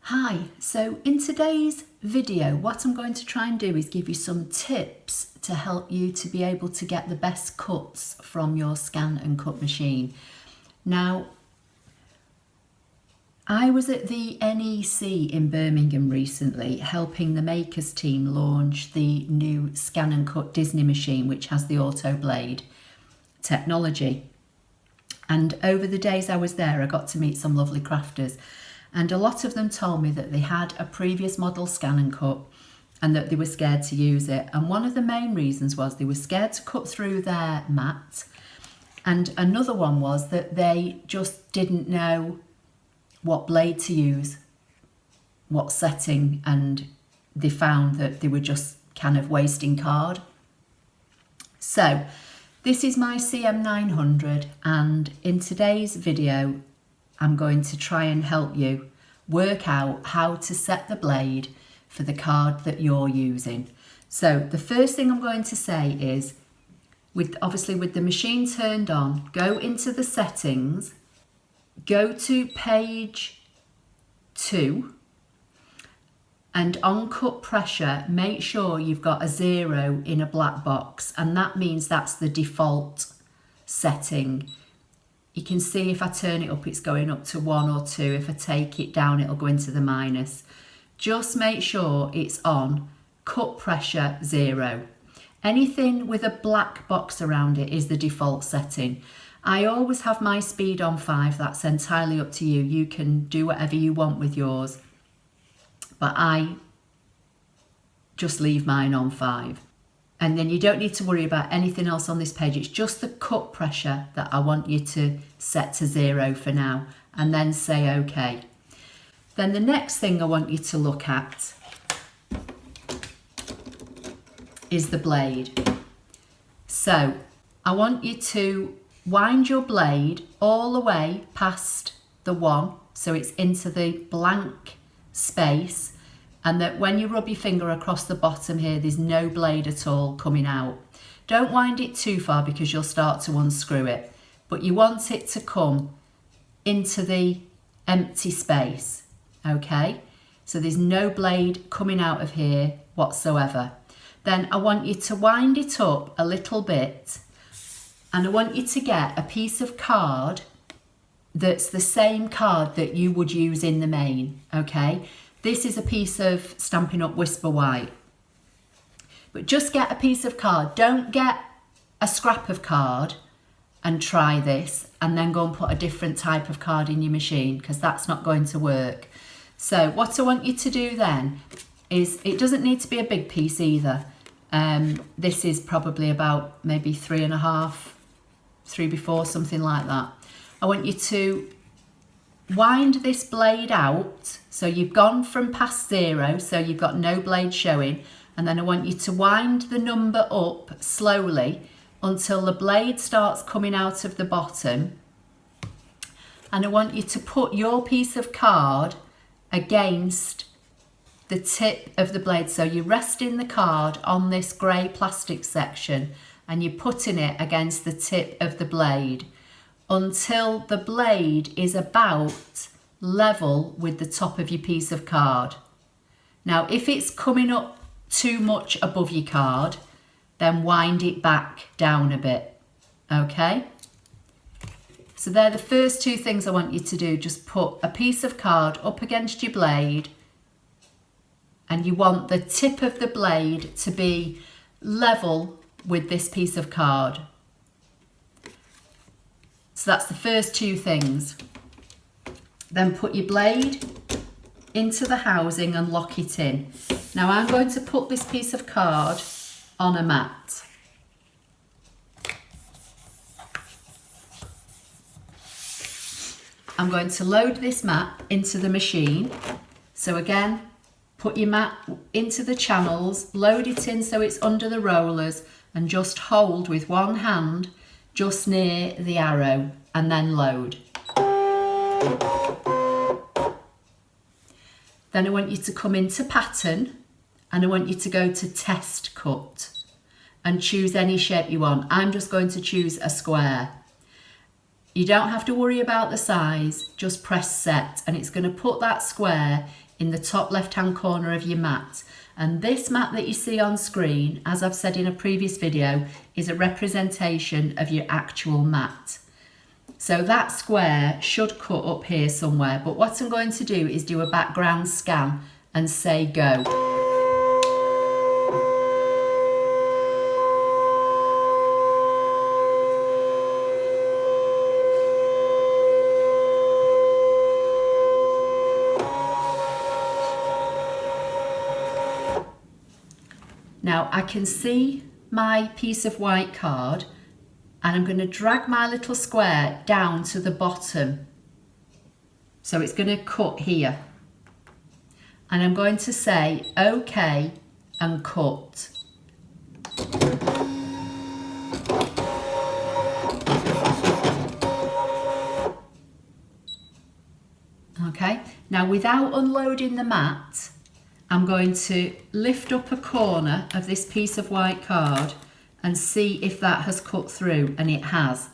Hi, so in today's video what I'm going to try and do is give you some tips to help you to be able to get the best cuts from your ScanNCut machine. Now, I was at the NEC in Birmingham recently helping the makers team launch the new ScanNCut Disney machine which has the auto blade technology. And over the days I was there I got to meet some lovely crafters. And a lot of them told me that they had a previous model ScanNCut and that they were scared to use it. And one of the main reasons was they were scared to cut through their mat. And another one was that they just didn't know what blade to use, what setting, and they found that they were just kind of wasting card. So this is my CM900, and in today's video I'm going to try and help you work out how to set the blade for the card that you're using. So the first thing I'm going to say is, obviously with the machine turned on, go into the settings, go to page 2, and on cut pressure make sure you've got a 0 in a black box, and that means that's the default setting. You can see if I turn it up, it's going up to 1 or 2. If I take it down, it'll go into the minus. Just make sure it's on cut pressure 0. Anything with a black box around it is the default setting. I always have my speed on 5. That's entirely up to you. You can do whatever you want with yours, but I just leave mine on 5. And then you don't need to worry about anything else on this page. It's just the cut pressure that I want you to set to 0 for now, and then say OK. Then the next thing I want you to look at is the blade. So I want you to wind your blade all the way past the 1, so it's into the blank space, and that when you rub your finger across the bottom here, there's no blade at all coming out. Don't wind it too far because you'll start to unscrew it, but you want it to come into the empty space, okay? So there's no blade coming out of here whatsoever. Then I want you to wind it up a little bit, and I want you to get a piece of card that's the same card that you would use in the main, okay? This is a piece of Stampin' Up! Whisper White. But just get a piece of card. Don't get a scrap of card and try this and then go and put a different type of card in your machine, because that's not going to work. So what I want you to do then is, it doesn't need to be a big piece either. This is probably about maybe 3.5, 3/4, something like that. I want you to wind this blade out, so you've gone from past 0, so you've got no blade showing, and then I want you to wind the number up slowly until the blade starts coming out of the bottom, and I want you to put your piece of card against the tip of the blade. So you're resting the card on this grey plastic section and you're putting it against the tip of the blade until the blade is about level with the top of your piece of card. Now, if it's coming up too much above your card, then wind it back down a bit, okay? So they're the first two things I want you to do. Just put a piece of card up against your blade, and you want the tip of the blade to be level with this piece of card. So that's the first two things. Then put your blade into the housing and lock it in. Now I'm going to put this piece of card on a mat. I'm going to load this mat into the machine. So again, put your mat into the channels, load it in so it's under the rollers, and just hold with one hand just near the arrow and then load. Then I want you to come into pattern, and I want you to go to test cut and choose any shape you want. I'm just going to choose a square. You don't have to worry about the size, just press set and it's going to put that square in the top left hand corner of your mat. And this mat that you see on screen, as I've said in a previous video, is a representation of your actual mat. So that square should cut up here somewhere, but what I'm going to do is do a background scan and say go. Now I can see my piece of white card and I'm going to drag my little square down to the bottom. So it's going to cut here. And I'm going to say OK and cut. Okay, now without unloading the mat, I'm going to lift up a corner of this piece of white card and see if that has cut through, and it has.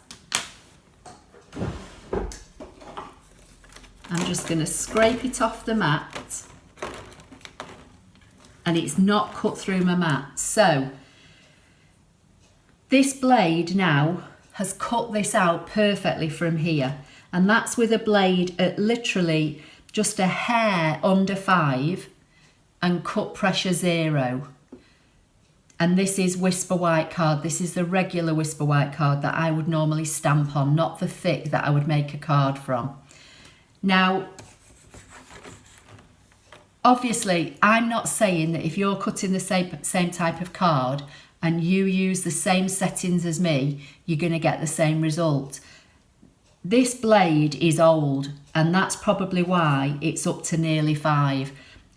I'm just going to scrape it off the mat and it's not cut through my mat. So this blade now has cut this out perfectly from here, and that's with a blade at literally just a hair under 5 and cut pressure 0. And this is Whisper white card. This is the regular Whisper white card that I would normally stamp on, not the thick that I would make a card from. Now, obviously, I'm not saying that if you're cutting the same type of card and you use the same settings as me, you're going to get the same result. This blade is old, and that's probably why it's up to nearly 5.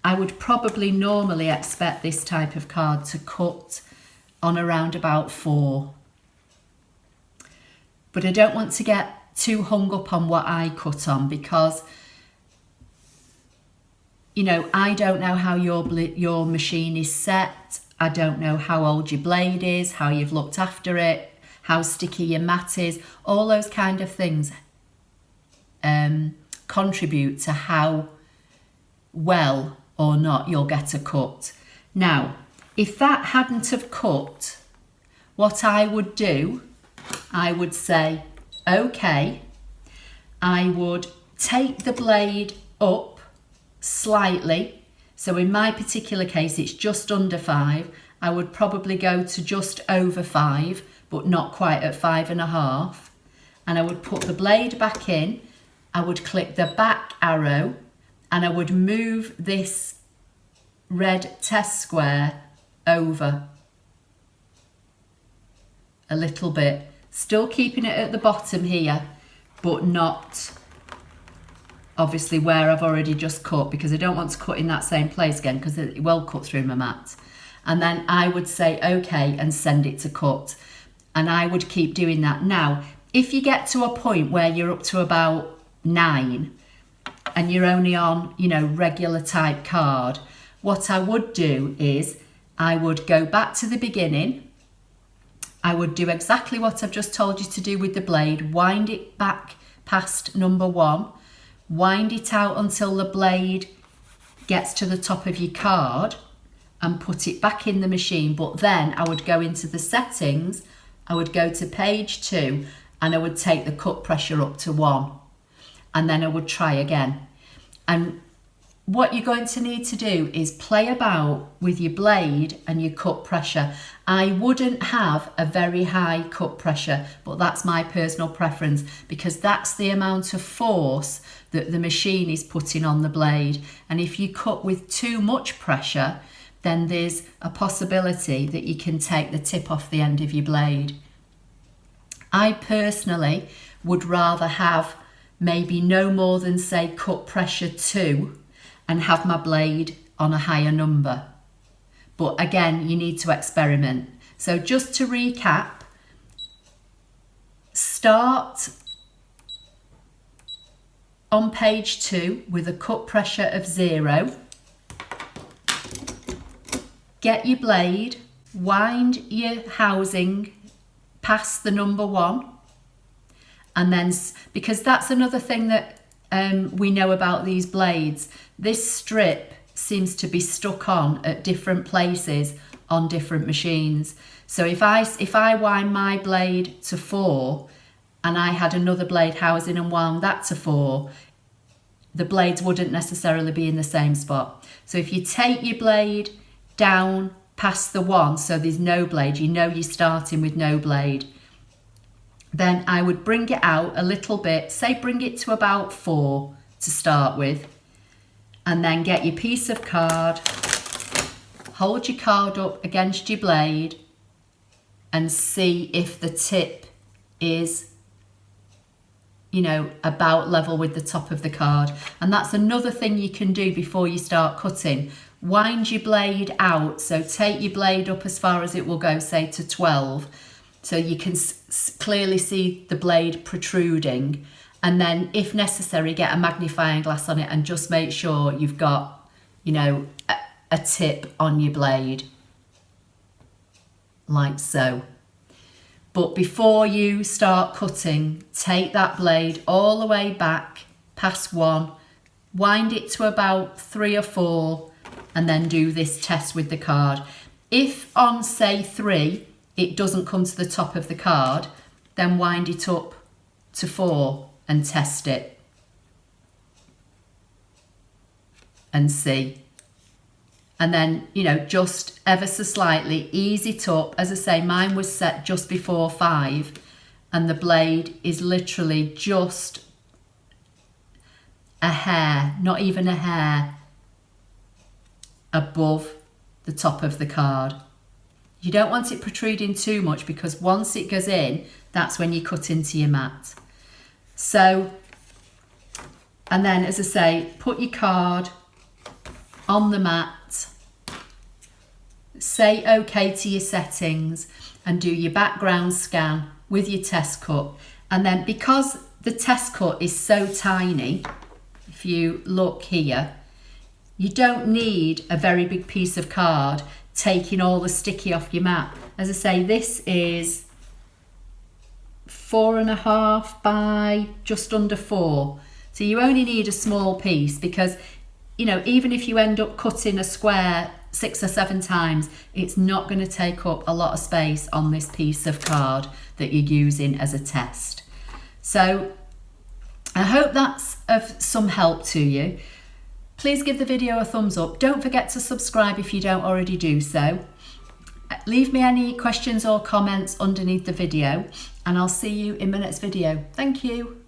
I would probably normally expect this type of card to cut on around about 4. But I don't want to get too hung up on what I cut on, because, you know, I don't know how your machine is set. I don't know how old your blade is, how you've looked after it, how sticky your mat is. All those kind of things contribute to how well or not you'll get a cut. Now, if that hadn't have cut, what I would do, I would say, okay, I would take the blade up slightly. So in my particular case, it's just under 5. I would probably go to just over 5, but not quite at 5.5. And I would put the blade back in. I would click the back arrow and I would move this red test square over a little bit, still keeping it at the bottom here, but not obviously where I've already just cut, because I don't want to cut in that same place again, because it will cut through my mat. And then I would say okay and send it to cut, and I would keep doing that. Now, if you get to a point where you're up to about 9 and you're only on, you know, regular type card, what I would do is I would go back to the beginning. I would do exactly what I've just told you to do with the blade, wind it back past number 1, wind it out until the blade gets to the top of your card and put it back in the machine. But then I would go into the settings, I would go to page 2 and I would take the cut pressure up to 1, and then I would try again. And what you're going to need to do is play about with your blade and your cut pressure. I wouldn't have a very high cut pressure, but that's my personal preference, because that's the amount of force that the machine is putting on the blade. And if you cut with too much pressure, then there's a possibility that you can take the tip off the end of your blade. I personally would rather have maybe no more than, say, cut pressure 2 and have my blade on a higher number. But again, you need to experiment. So just to recap, start on page 2 with a cut pressure of 0. Get your blade, wind your housing past the number 1, And then, because that's another thing that we know about these blades, this strip seems to be stuck on at different places on different machines. So if I wind my blade to 4 and I had another blade housing and wound that to 4, the blades wouldn't necessarily be in the same spot. So if you take your blade down past the 1, so there's no blade, you know you're starting with no blade, then I would bring it out a little bit, say bring it to about 4 to start with, and then get your piece of card, hold your card up against your blade and see if the tip is, you know, about level with the top of the card. And that's another thing you can do before you start cutting. Wind your blade out, so take your blade up as far as it will go, say to 12, so you can clearly see the blade protruding, and then if necessary get a magnifying glass on it and just make sure you've got, you know, a tip on your blade, like so. But before you start cutting, take that blade all the way back past 1, wind it to about 3 or 4, and then do this test with the card. If on, say, 3, it doesn't come to the top of the card, then wind it up to 4 and test it and see. And then, you know, just ever so slightly ease it up. As I say, mine was set just before 5 and the blade is literally just a hair, not even a hair, above the top of the card. You don't want it protruding too much, because once it goes in, that's when you cut into your mat. So, and then as I say, put your card on the mat, say okay to your settings, and do your background scan with your test cut. And then because the test cut is so tiny, if you look here, you don't need a very big piece of card taking all the sticky off your mat. As I say, this is 4.5 by just under 4. So you only need a small piece, because, you know, even if you end up cutting a square 6 or 7 times, it's not going to take up a lot of space on this piece of card that you're using as a test. So I hope that's of some help to you. Please give the video a thumbs up. Don't forget to subscribe if you don't already do so. Leave me any questions or comments underneath the video, and I'll see you in my next video. Thank you.